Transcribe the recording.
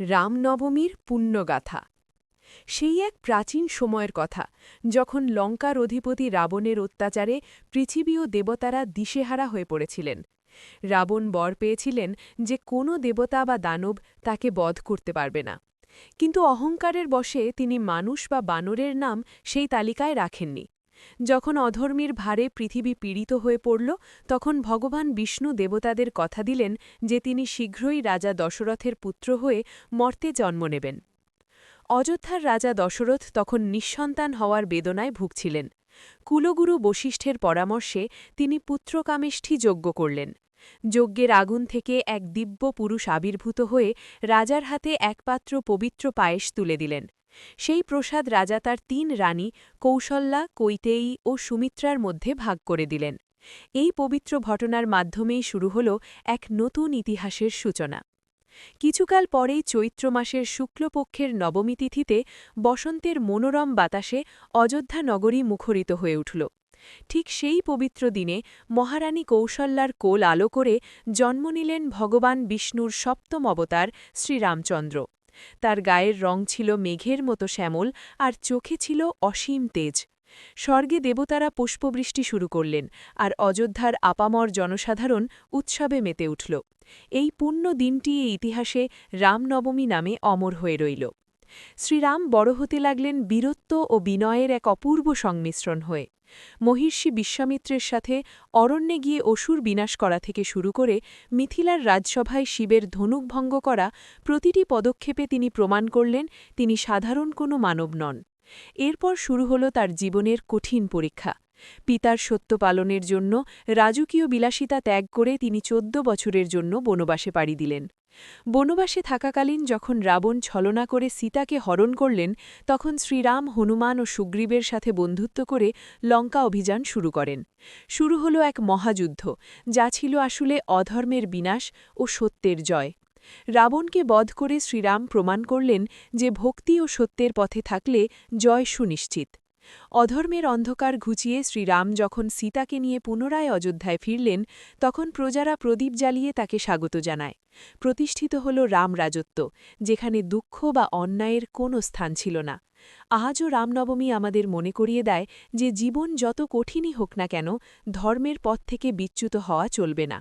রামনবমীর পুণ্যগাথা। সেই এক প্রাচীন সময়ের কথা, যখন লঙ্কার অধিপতি রাবণের অত্যাচারে পৃথিবী ও দেবতারা দিশেহারা হয়ে পড়েছিলেন। রাবণ বর পেয়েছিলেন যে কোনো দেবতা বা দানব তাকে বধ করতে পারবে না, কিন্তু অহংকারের বশে তিনি মানুষ বা বানরের নাম সেই তালিকায় রাখেননি। যখন অধর্মীর ভারে পৃথিবী পীড়িত হয়ে পড়ল, তখন ভগবান বিষ্ণু দেবতাদের কথা দিলেন যে তিনি শীঘ্রই রাজা দশরথের পুত্র হয়ে মর্তে জন্ম নেবেন। অযোধ্যার রাজা দশরথ তখন নিঃসন্তান হওয়ার বেদনায় ভুগছিলেন। কুলগুরু বশিষ্ঠের পরামর্শে তিনি পুত্রকামেষ্ঠী যজ্ঞ করলেন। যজ্ঞের আগুন থেকে এক দিব্য পুরুষ আবির্ভূত হয়ে রাজার হাতে এক পাত্র পবিত্র পায়েস তুলে দিলেন। সেই প্রসাদ রাজা তার ৩ রানী কৌশল্যা, কৈতেয়ী ও সুমিত্রার মধ্যে ভাগ করে দিলেন। এই পবিত্র ঘটনার মাধ্যমেই শুরু হল এক নতুন ইতিহাসের সূচনা। কিছুকাল পরেই চৈত্র মাসের শুক্লপক্ষের নবমী তিথিতে বসন্তের মনোরম বাতাসে অযোধ্যা নগরী মুখরিত হয়ে উঠল। ঠিক সেই পবিত্র দিনে মহারানী কৌশল্যার কোল আলো করে জন্ম নিলেন ভগবান বিষ্ণুর সপ্তম অবতার শ্রীরামচন্দ্র। তার গায়ের রং ছিল মেঘের মতো শ্যামল, আর চোখে ছিল অসীম তেজ। স্বর্গে দেবতারা পুষ্পবৃষ্টি শুরু করলেন, আর অযোধ্যার আপামর জনসাধারণ উৎসবে মেতে উঠল। এই পুণ্য দিনটি এই ইতিহাসে রামনবমী নামে অমর হয়ে রইল। শ্রীরাম বড় হতে লাগলেন বীরত্ব ও বিনয়ের এক অপূর্ব সংমিশ্রণ হয়ে। মহিষী বিশ্বামিত্রের সাথে অরণ্যে গিয়ে অসুর বিনাশ করা থেকে শুরু করে মিথিলার রাজসভায় শিবের ধনুক ভঙ্গ করা, প্রতিটি পদক্ষেপে তিনি প্রমাণ করলেন তিনি সাধারণ কোনো মানব নন। এরপর শুরু হল তার জীবনের কঠিন পরীক্ষা। পিতার সত্য পালনের জন্য রাজকীয় বিলাসিতা ত্যাগ করে তিনি ১৪ বছরের জন্য বনবাসে পাড়ি দিলেন। বনবাসে থাকাকালীন যখন রাবণ ছলনা করে সীতাকে হরণ করলেন, তখন শ্রীরাম হনুমান ও সুগ্রীবের সাথে বন্ধুত্ব করে লঙ্কা অভিযান শুরু করেন। শুরু হল এক মহাযুদ্ধ, যা ছিল আসলে অধর্মের বিনাশ ও সত্যের জয়। রাবণকে বধ করে শ্রীরাম প্রমাণ করলেন যে ভক্তি ও সত্যের পথে থাকলে জয় সুনিশ্চিত। অধর্মের অন্ধকার ঘুচিয়ে শ্রীরাম যখন সীতাকে নিয়ে পুনরায় অযোধ্যায় ফিরলেন, তখন প্রজারা প্রদীপ জ্বালিয়ে তাকে স্বাগত জানায়। প্রতিষ্ঠিত হল রামরাজত্ব, যেখানে দুঃখ বা অন্যায়ের কোনো স্থান ছিল না। আজও রামনবমী আমাদের মনে করিয়ে দেয় যে জীবন যত কঠিনই হোক না কেন, ধর্মের পথ থেকে বিচ্যুত হওয়া চলবে না।